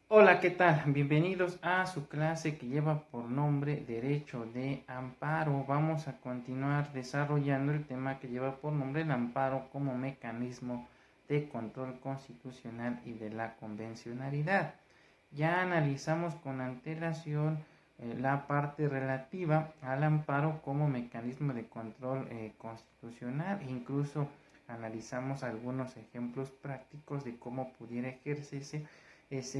Hola, ¿qué tal? Bienvenidos a su clase que lleva por nombre Derecho de Amparo. Vamos a continuar desarrollando el tema que lleva por nombre el amparo como mecanismo de control constitucional y de la convencionalidad. Ya analizamos con antelación la parte relativa al amparo como mecanismo de control constitucional. Incluso analizamos algunos ejemplos prácticos de cómo pudiera ejercerse ese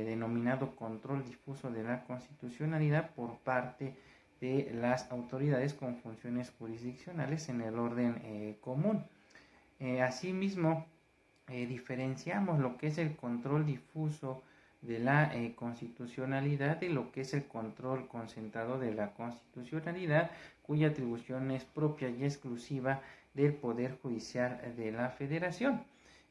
denominado control difuso de la constitucionalidad por parte de las autoridades con funciones jurisdiccionales en el orden común. Asimismo, diferenciamos lo que es el control difuso de la constitucionalidad y lo que es el control concentrado de la constitucionalidad, cuya atribución es propia y exclusiva del Poder Judicial de la Federación.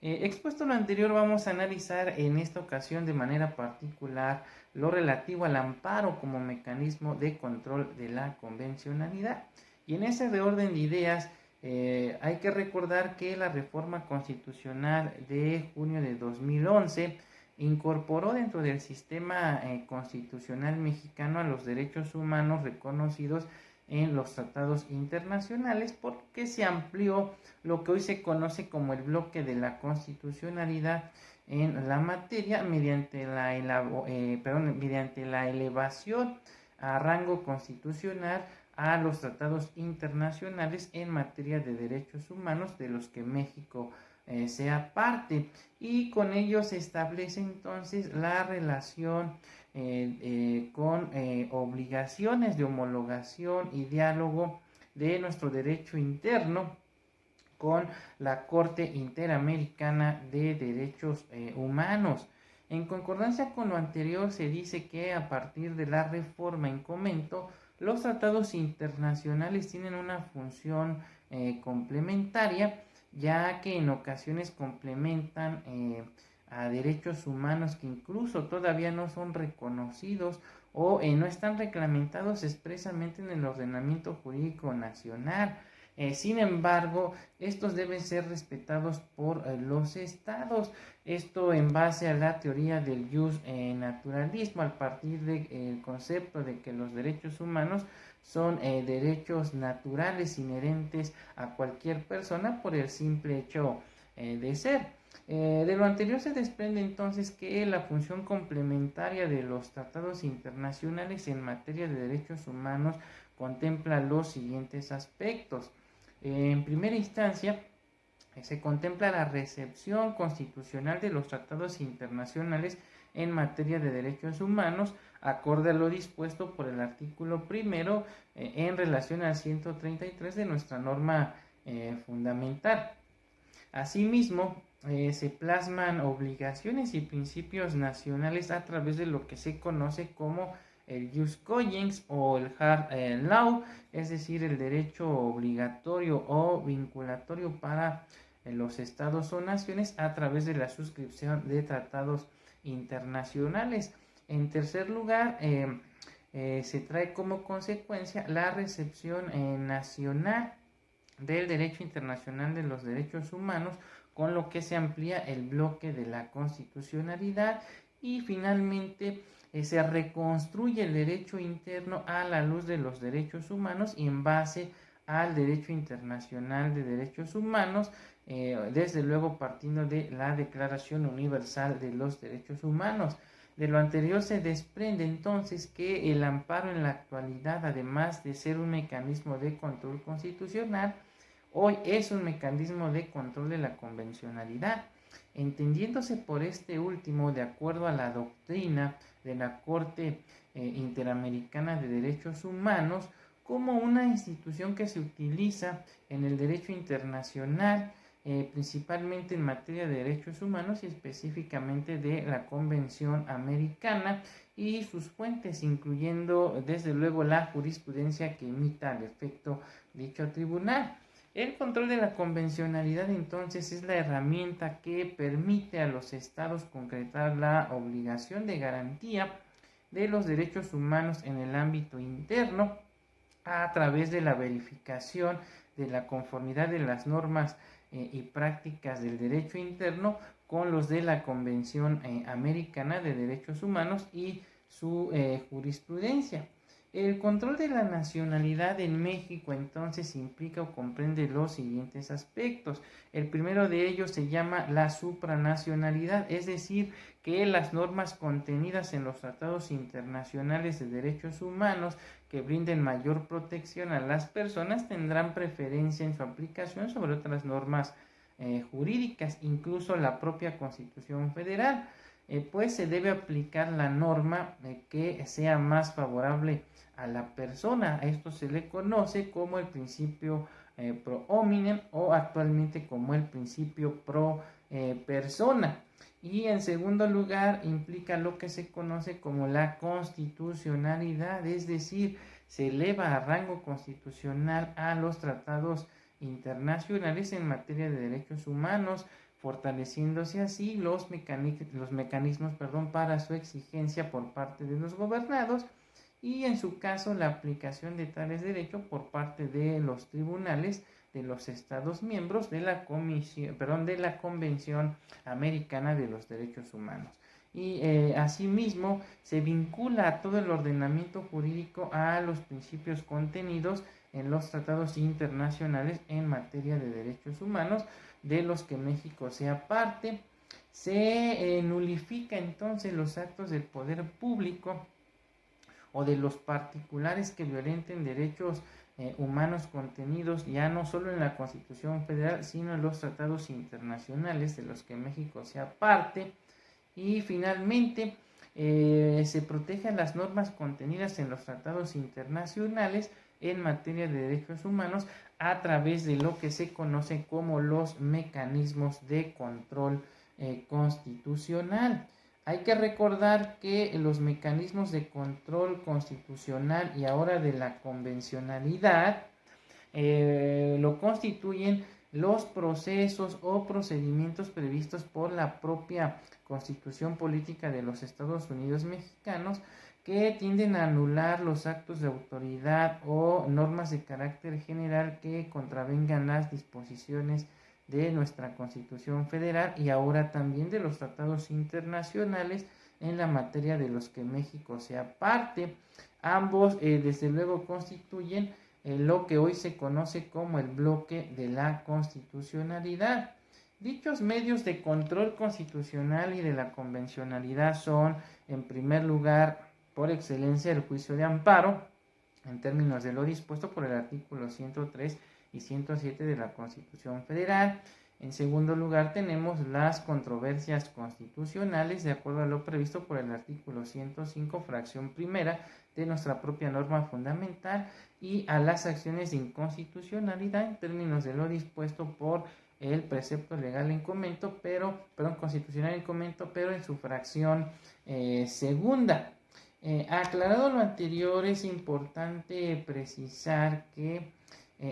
Expuesto lo anterior, vamos a analizar en esta ocasión de manera particular lo relativo al amparo como mecanismo de control de la convencionalidad. Y en ese orden de ideas, hay que recordar que la reforma constitucional de junio de 2011 incorporó dentro del sistema constitucional mexicano a los derechos humanos reconocidos en los tratados internacionales, porque se amplió lo que hoy se conoce como el bloque de la constitucionalidad en la materia mediante la elevación a rango constitucional a los tratados internacionales en materia de derechos humanos de los que México sea parte, y con ello se establece entonces la relación con obligaciones de homologación y diálogo de nuestro derecho interno con la Corte Interamericana de Derechos Humanos. En concordancia con lo anterior, se dice que a partir de la reforma en comento, los tratados internacionales tienen una función complementaria, ya que en ocasiones complementan a derechos humanos que incluso todavía no son reconocidos o no están reglamentados expresamente en el ordenamiento jurídico nacional. Sin embargo, estos deben ser respetados por los estados. Esto en base a la teoría del jus naturalismo, al partir del concepto de que los derechos humanos son derechos naturales inherentes a cualquier persona por el simple hecho de ser. De lo anterior se desprende entonces que la función complementaria de los tratados internacionales en materia de derechos humanos contempla los siguientes aspectos. En primera instancia, se contempla la recepción constitucional de los tratados internacionales en materia de derechos humanos, acorde a lo dispuesto por el artículo primero en relación al 133 de nuestra norma fundamental. Asimismo, se plasman obligaciones y principios nacionales a través de lo que se conoce como el jus cogens o el hard law, es decir, el derecho obligatorio o vinculatorio para los estados o naciones a través de la suscripción de tratados internacionales. En tercer lugar, se trae como consecuencia la recepción nacional del derecho internacional de los derechos humanos, con lo que se amplía el bloque de la constitucionalidad, y finalmente se reconstruye el derecho interno a la luz de los derechos humanos y en base al derecho internacional de derechos humanos, desde luego partiendo de la Declaración Universal de los Derechos Humanos. De lo anterior se desprende entonces que el amparo en la actualidad, además de ser un mecanismo de control constitucional, hoy es un mecanismo de control de la convencionalidad, entendiéndose por este último, de acuerdo a la doctrina de la Corte Interamericana de Derechos Humanos, como una institución que se utiliza en el derecho internacional, principalmente en materia de derechos humanos y específicamente de la Convención Americana y sus fuentes, incluyendo desde luego la jurisprudencia que emita al efecto dicho tribunal. El control de la convencionalidad entonces es la herramienta que permite a los estados concretar la obligación de garantía de los derechos humanos en el ámbito interno a través de la verificación de la conformidad de las normas y prácticas del derecho interno con los de la Convención Americana de Derechos Humanos y su jurisprudencia. El control de la nacionalidad en México entonces implica o comprende los siguientes aspectos. El primero de ellos se llama la supranacionalidad, es decir, que las normas contenidas en los tratados internacionales de derechos humanos que brinden mayor protección a las personas tendrán preferencia en su aplicación sobre otras normas jurídicas, incluso la propia Constitución Federal. Pues se debe aplicar la norma que sea más favorable a la persona. A esto se le conoce como el principio pro hominem o actualmente como el principio pro persona. Y en segundo lugar implica lo que se conoce como la constitucionalidad, es decir, se eleva a rango constitucional a los tratados internacionales en materia de derechos humanos, fortaleciéndose así los mecanismos para su exigencia por parte de los gobernados y en su caso la aplicación de tales derechos por parte de los tribunales de los Estados miembros de la Convención Americana de los Derechos Humanos. Y asimismo se vincula a todo el ordenamiento jurídico a los principios contenidos en los tratados internacionales en materia de derechos humanos de los que México sea parte. Se nulifica entonces los actos del poder público o de los particulares que violenten derechos humanos contenidos ya no solo en la Constitución Federal, sino en los tratados internacionales de los que México sea parte. Y finalmente se protegen las normas contenidas en los tratados internacionales en materia de derechos humanos a través de lo que se conoce como los mecanismos de control constitucional. Hay que recordar que los mecanismos de control constitucional y ahora de la convencionalidad lo constituyen los procesos o procedimientos previstos por la propia Constitución Política de los Estados Unidos Mexicanos que tienden a anular los actos de autoridad o normas de carácter general que contravengan las disposiciones de nuestra Constitución Federal y ahora también de los tratados internacionales en la materia de los que México sea parte. Ambos desde luego constituyen lo que hoy se conoce como el bloque de la constitucionalidad. Dichos medios de control constitucional y de la convencionalidad son, en primer lugar, por excelencia, el juicio de amparo, en términos de lo dispuesto por el artículo 103 y 107 de la Constitución Federal. En segundo lugar, tenemos las controversias constitucionales, de acuerdo a lo previsto por el artículo 105, fracción primera de nuestra propia norma fundamental, y a las acciones de inconstitucionalidad en términos de lo dispuesto por el precepto legal en comento, constitucional en comento, pero en su fracción segunda. Aclarado lo anterior, es importante precisar que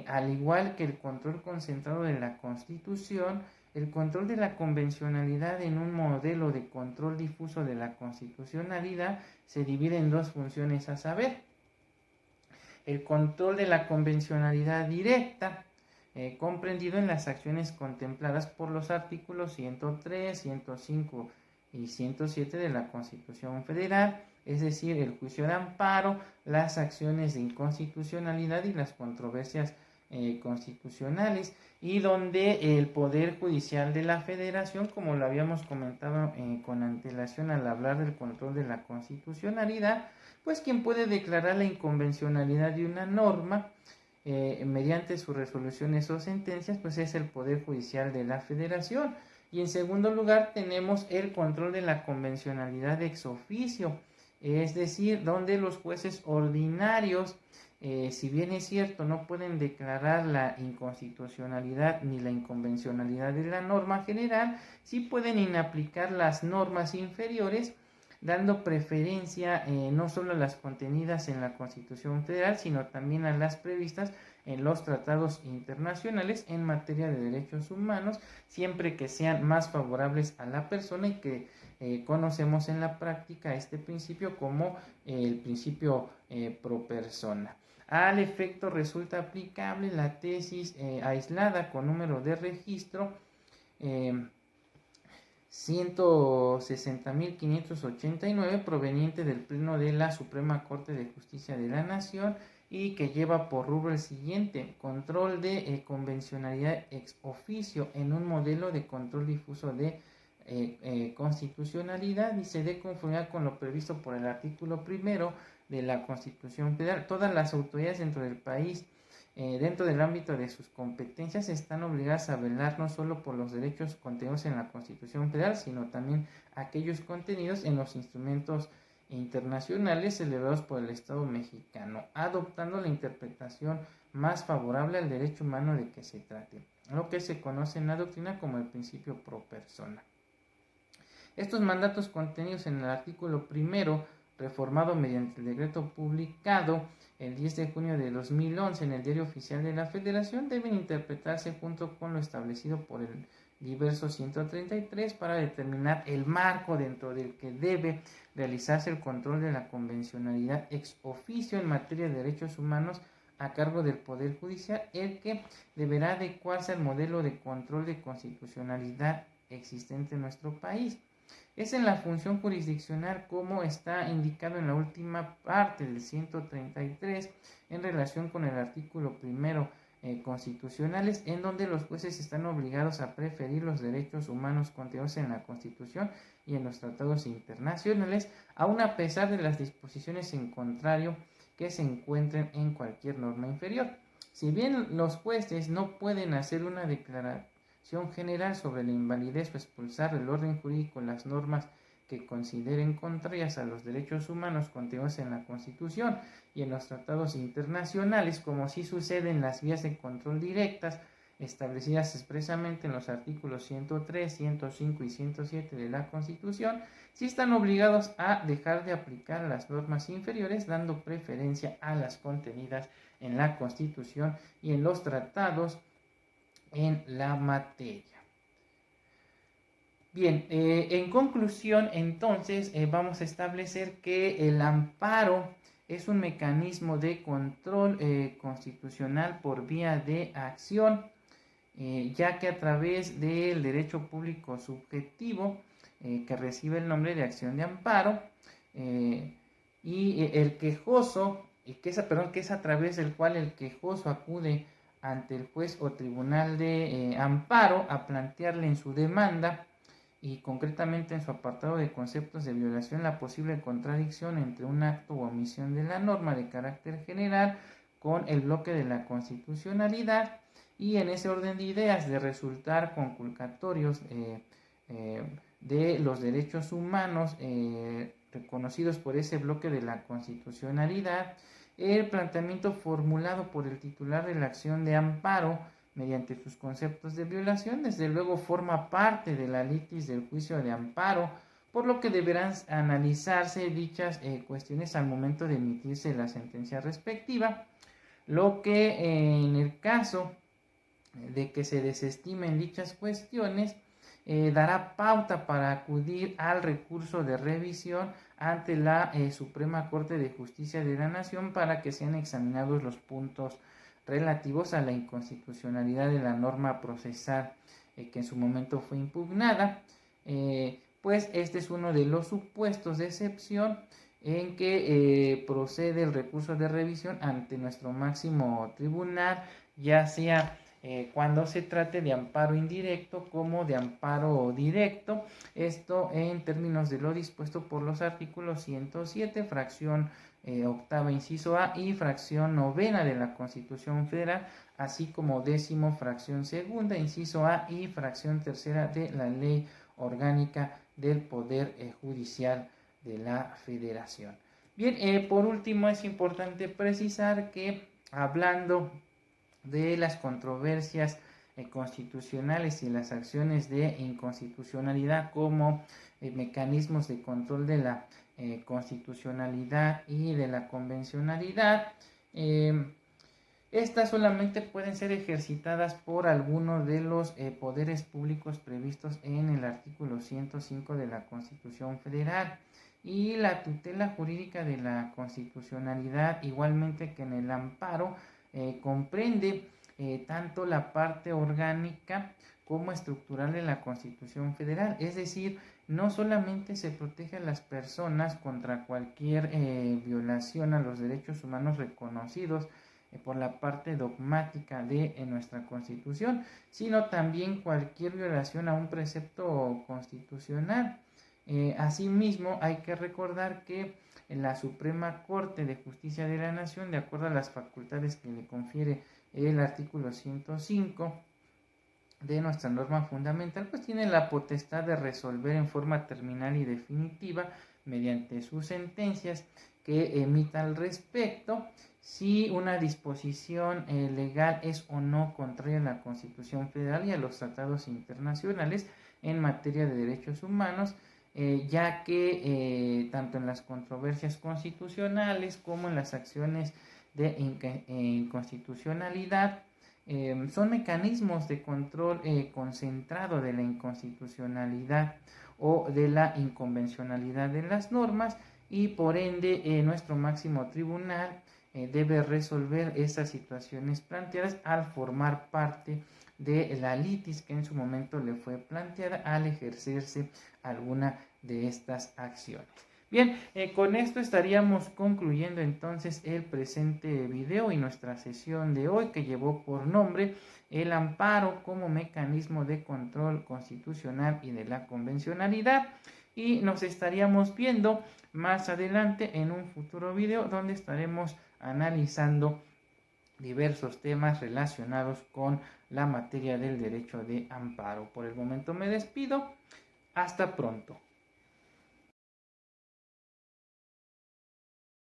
al igual que el control concentrado de la Constitución, el control de la convencionalidad en un modelo de control difuso de la constitucionalidad se divide en dos funciones, a saber, el control de la convencionalidad directa, comprendido en las acciones contempladas por los artículos 103, 105 y 107 de la Constitución Federal, es decir, el juicio de amparo, las acciones de inconstitucionalidad y las controversias constitucionales, y donde el Poder Judicial de la Federación, como lo habíamos comentado con antelación al hablar del control de la constitucionalidad, pues quien puede declarar la inconvencionalidad de una norma mediante sus resoluciones o sentencias, pues es el Poder Judicial de la Federación. Y en segundo lugar tenemos el control de la convencionalidad ex oficio, es decir, donde los jueces ordinarios, si bien es cierto, no pueden declarar la inconstitucionalidad ni la inconvencionalidad de la norma general, sí pueden inaplicar las normas inferiores, dando preferencia no solo a las contenidas en la Constitución Federal, sino también a las previstas en los tratados internacionales en materia de derechos humanos, siempre que sean más favorables a la persona y que conocemos en la práctica este principio como el principio pro persona. Al efecto resulta aplicable la tesis aislada con número de registro 160.589 proveniente del Pleno de la Suprema Corte de Justicia de la Nación y que lleva por rubro el siguiente: control de convencionalidad ex oficio en un modelo de control difuso de constitucionalidad, dice, de conformidad con lo previsto por el artículo primero de la Constitución Federal. Todas las autoridades dentro del país, dentro del ámbito de sus competencias, están obligadas a velar no solo por los derechos contenidos en la Constitución Federal, sino también aquellos contenidos en los instrumentos internacionales celebrados por el Estado mexicano, adoptando la interpretación más favorable al derecho humano de que se trate, lo que se conoce en la doctrina como el principio pro persona. Estos mandatos contenidos en el artículo primero, reformado mediante el decreto publicado el 10 de junio de 2011 en el Diario Oficial de la Federación, deben interpretarse junto con lo establecido por el diverso 133 para determinar el marco dentro del que debe realizarse el control de la convencionalidad ex oficio en materia de derechos humanos a cargo del Poder Judicial, el que deberá adecuarse al modelo de control de constitucionalidad existente en nuestro país. Es en la función jurisdiccional, como está indicado en la última parte del 133 en relación con el artículo primero constitucionales, en donde los jueces están obligados a preferir los derechos humanos contenidos en la Constitución y en los tratados internacionales, aun a pesar de las disposiciones en contrario que se encuentren en cualquier norma inferior. Si bien los jueces no pueden hacer una declaración general sobre la invalidez o expulsar del orden jurídico las normas que consideren contrarias a los derechos humanos contenidos en la Constitución y en los tratados internacionales, como sí sucede en las vías de control directas establecidas expresamente en los artículos 103, 105 y 107 de la Constitución, sí están obligados a dejar de aplicar las normas inferiores, dando preferencia a las contenidas en la Constitución y en los tratados en la materia. Bien, en conclusión, entonces, vamos a establecer que el amparo es un mecanismo de control constitucional por vía de acción, ya que a través del derecho público subjetivo, que recibe el nombre de acción de amparo, y el quejoso, que es a través del cual el quejoso acude ante el juez o tribunal de amparo a plantearle en su demanda y concretamente en su apartado de conceptos de violación la posible contradicción entre un acto o omisión de la norma de carácter general con el bloque de la constitucionalidad, y en ese orden de ideas de resultar conculcatorios de los derechos humanos reconocidos por ese bloque de la constitucionalidad, el planteamiento formulado por el titular de la acción de amparo mediante sus conceptos de violación, desde luego forma parte de la litis del juicio de amparo, por lo que deberán analizarse dichas cuestiones al momento de emitirse la sentencia respectiva, lo que en el caso de que se desestimen dichas cuestiones, dará pauta para acudir al recurso de revisión ante la Suprema Corte de Justicia de la Nación para que sean examinados los puntos relativos a la inconstitucionalidad de la norma procesal que en su momento fue impugnada, pues este es uno de los supuestos de excepción en que procede el recurso de revisión ante nuestro máximo tribunal, ya sea cuando se trate de amparo indirecto como de amparo directo, esto en términos de lo dispuesto por los artículos 107, fracción octava, inciso A, y fracción novena de la Constitución Federal, así como 10º, fracción segunda, inciso A, y fracción tercera de la Ley Orgánica del Poder Judicial de la Federación. Bien, por último es importante precisar que, hablando de las controversias constitucionales y las acciones de inconstitucionalidad como mecanismos de control de la constitucionalidad y de la convencionalidad, estas solamente pueden ser ejercitadas por alguno de los poderes públicos previstos en el artículo 105 de la Constitución Federal. y la tutela jurídica de la constitucionalidad, igualmente que en el amparo, comprende tanto la parte orgánica como estructural de la Constitución Federal. Es decir, no solamente se protege a las personas contra cualquier violación a los derechos humanos reconocidos por la parte dogmática de nuestra Constitución, sino también cualquier violación a un precepto constitucional. Asimismo, hay que recordar que en la Suprema Corte de Justicia de la Nación, de acuerdo a las facultades que le confiere el artículo 105 de nuestra norma fundamental, pues tiene la potestad de resolver en forma terminal y definitiva, mediante sus sentencias que emita al respecto, si una disposición legal es o no contraria a la Constitución Federal y a los tratados internacionales en materia de derechos humanos, ya que tanto en las controversias constitucionales como en las acciones de inconstitucionalidad, son mecanismos de control concentrado de la inconstitucionalidad o de la inconvencionalidad de las normas, y por ende nuestro máximo tribunal debe resolver esas situaciones planteadas al formar parte de la litis que en su momento le fue planteada al ejercerse alguna de estas acciones. Bien, con esto estaríamos concluyendo entonces el presente video y nuestra sesión de hoy, que llevó por nombre el amparo como mecanismo de control constitucional y de la convencionalidad, y nos estaríamos viendo más adelante en un futuro video donde estaremos analizando diversos temas relacionados con la materia del derecho de amparo. Por el momento me despido. Hasta pronto.